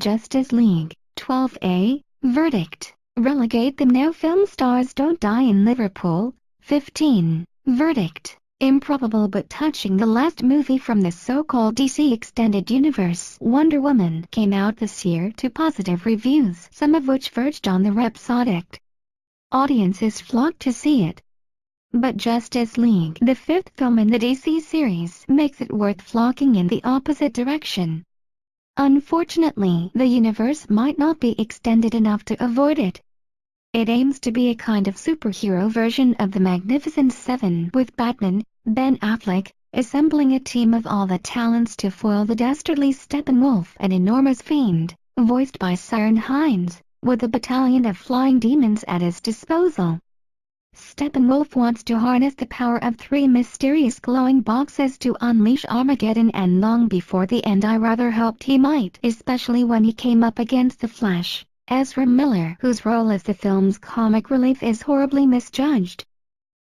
Justice League, 12A, verdict, relegate them now. Film stars don't die in Liverpool. 15, verdict, improbable but touching. The last movie from the so-called DC Extended Universe, Wonder Woman, came out this year to positive reviews, some of which verged on the rhapsodic. Audiences flocked to see it. But Justice League, the fifth film in the DC series, makes it worth flocking in the opposite direction. Unfortunately, the universe might not be extended enough to avoid it. It aims to be a kind of superhero version of the Magnificent Seven, with Batman, Ben Affleck, assembling a team of all the talents to foil the dastardly Steppenwolf, an enormous fiend, voiced by Siren Hines, with a battalion of flying demons at his disposal. Steppenwolf wants to harness the power of 3 mysterious glowing boxes to unleash Armageddon, and long before the end I rather hoped he might, especially when he came up against the Flash, Ezra Miller, whose role as the film's comic relief is horribly misjudged.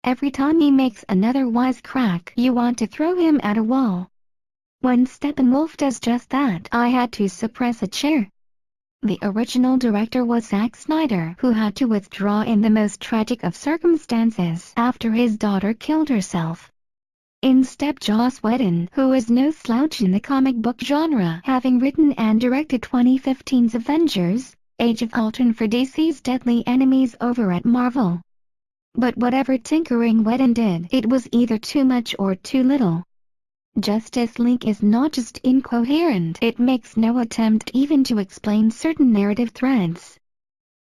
Every time he makes another wisecrack, you want to throw him at a wall. When Steppenwolf does just that, I had to suppress a cheer. The original director was Zack Snyder, who had to withdraw in the most tragic of circumstances after his daughter killed herself. In stepped Joss Whedon, who is no slouch in the comic book genre, having written and directed 2015's Avengers, Age of Ultron for DC's deadly enemies over at Marvel. But whatever tinkering Whedon did, it was either too much or too little. Justice League is not just incoherent, it makes no attempt even to explain certain narrative threads.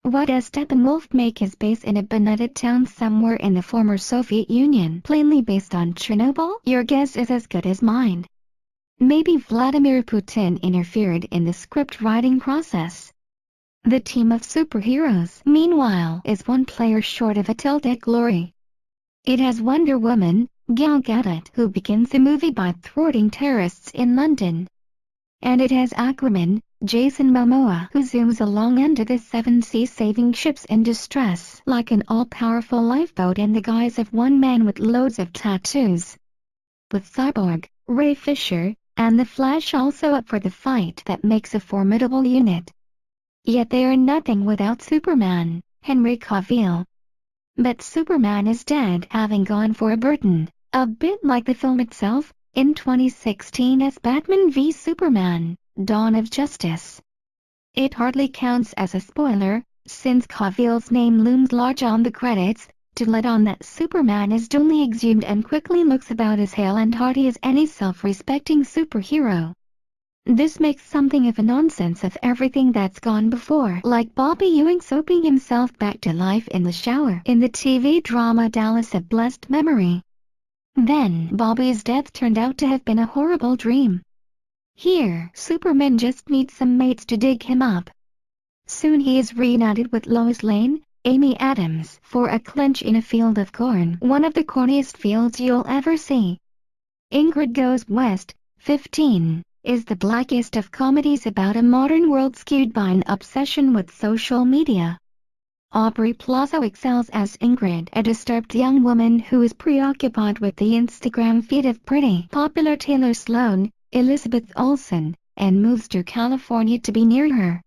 What does Steppenwolf make his base in a benighted town somewhere in the former Soviet Union, plainly based on Chernobyl? Your guess is as good as mine. Maybe Vladimir Putin interfered in the script writing process. The team of superheroes, meanwhile, is one player short of a tilted glory. It has Wonder Woman, Gal Gadot, who begins the movie by thwarting terrorists in London. And it has Aquaman, Jason Momoa, who zooms along under the 7 seas saving ships in distress like an all-powerful lifeboat in the guise of one man with loads of tattoos. With Cyborg, Ray Fisher, and the Flash also up for the fight, that makes a formidable unit. Yet they are nothing without Superman, Henry Cavill. But Superman is dead, having gone for a Burton, a bit like the film itself, in 2016 as Batman v Superman, Dawn of Justice. It hardly counts as a spoiler, since Cavill's name looms large on the credits, to let on that Superman is duly exhumed and quickly looks about as hale and hearty as any self-respecting superhero. This makes something of a nonsense of everything that's gone before, like Bobby Ewing soaping himself back to life in the shower in the TV drama Dallas of Blessed Memory. Then Bobby's death turned out to have been a horrible dream. Here, Superman just needs some mates to dig him up. Soon he is reunited with Lois Lane, Amy Adams, for a clinch in a field of corn, one of the corniest fields you'll ever see. Ingrid Goes West, 15. Is the blackest of comedies about a modern world skewed by an obsession with social media. Aubrey Plaza excels as Ingrid, a disturbed young woman who is preoccupied with the Instagram feed of pretty, popular Taylor Sloan, Elizabeth Olsen, and moves to California to be near her.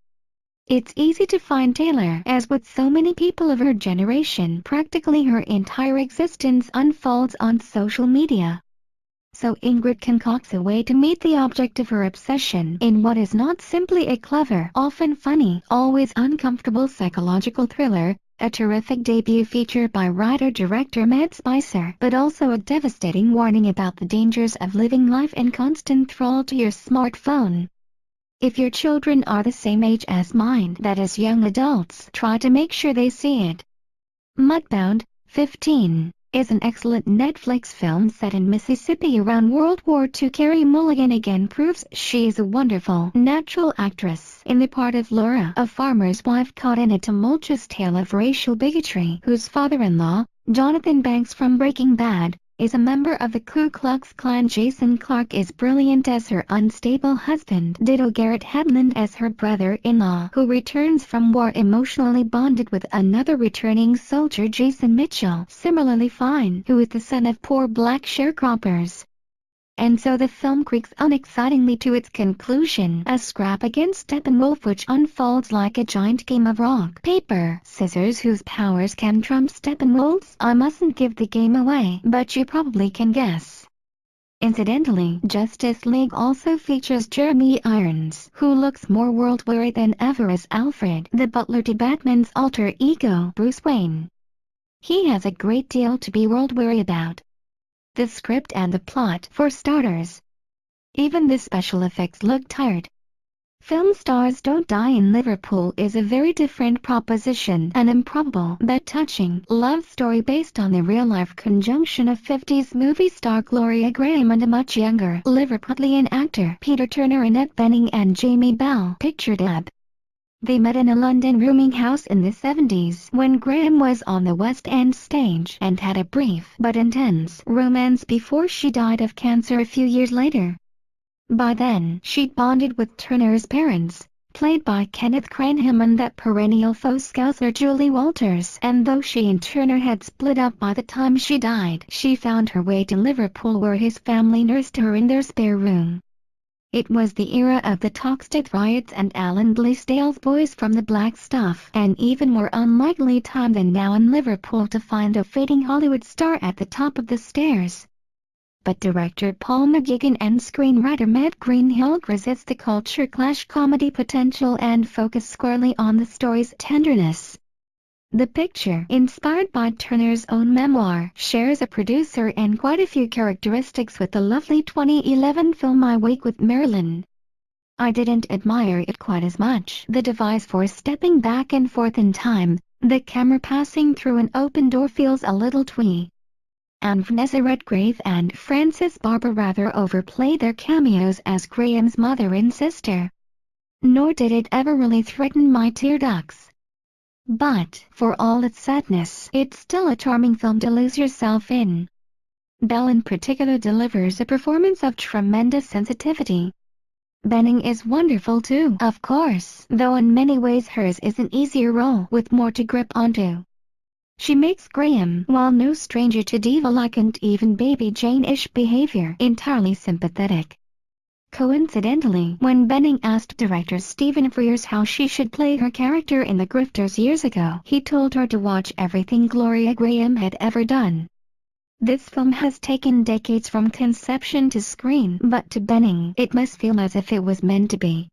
It's easy to find Taylor, as with so many people of her generation, practically her entire existence unfolds on social media. So Ingrid concocts a way to meet the object of her obsession in what is not simply a clever, often funny, always uncomfortable psychological thriller, a terrific debut feature by writer-director Matt Spicer, but also a devastating warning about the dangers of living life in constant thrall to your smartphone. If your children are the same age as mine, that is young adults, try to make sure they see it. Mudbound, 15. Is an excellent Netflix film set in Mississippi around World War II. Carey Mulligan again proves she is a wonderful, natural actress in the part of Laura, a farmer's wife caught in a tumultuous tale of racial bigotry, whose father-in-law, Jonathan Banks from Breaking Bad, is a member of the Ku Klux Klan. Jason Clarke is brilliant as her unstable husband. Ditto Garrett Hedlund as her brother-in-law, who returns from war emotionally bonded with another returning soldier. Jason Mitchell, similarly fine, who is the son of poor black sharecroppers. And so the film creaks unexcitingly to its conclusion, a scrap against Steppenwolf which unfolds like a giant game of rock, paper, scissors whose powers can trump Steppenwolf's. I mustn't give the game away, but you probably can guess. Incidentally, Justice League also features Jeremy Irons, who looks more world-weary than ever as Alfred, the butler to Batman's alter ego, Bruce Wayne. He has a great deal to be world-weary about. The script and the plot, for starters. Even the special effects look tired. Film Stars Don't Die in Liverpool is a very different proposition, an improbable but touching love story based on the real-life conjunction of 50s movie star Gloria Grahame and a much younger Liverpudlian actor Peter Turner. Annette Bening and Jamie Bell, pictured ab. They met in a London rooming house in the 70s when Grahame was on the West End stage and had a brief but intense romance before she died of cancer a few years later. By then, she'd bonded with Turner's parents, played by Kenneth Cranham, and that perennial faux scouser Julie Walters, and though she and Turner had split up by the time she died, she found her way to Liverpool where his family nursed her in their spare room. It was the era of the Toxteth riots and Alan Blaisdell's Boys from the Black Stuff, an even more unlikely time than now in Liverpool to find a fading Hollywood star at the top of the stairs. But director Paul McGuigan and screenwriter Matt Greenhill resist the culture clash comedy potential and focus squarely on the story's tenderness. The picture, inspired by Turner's own memoir, shares a producer and quite a few characteristics with the lovely 2011 film My Week with Marilyn. I didn't admire it quite as much. The device for stepping back and forth in time, the camera passing through an open door, feels a little twee. And Vanessa Redgrave and Frances Barber rather overplay their cameos as Graham's mother and sister. Nor did it ever really threaten my tear ducts. But, for all its sadness, it's still a charming film to lose yourself in. Bell in particular delivers a performance of tremendous sensitivity. Bening is wonderful too, of course, though in many ways hers is an easier role with more to grip onto. She makes Grahame, while no stranger to diva-like and even Baby Jane-ish behavior, entirely sympathetic. Coincidentally, when Bening asked director Stephen Frears how she should play her character in The Grifters years ago, he told her to watch everything Gloria Grahame had ever done. This film has taken decades from conception to screen, but to Bening, it must feel as if it was meant to be.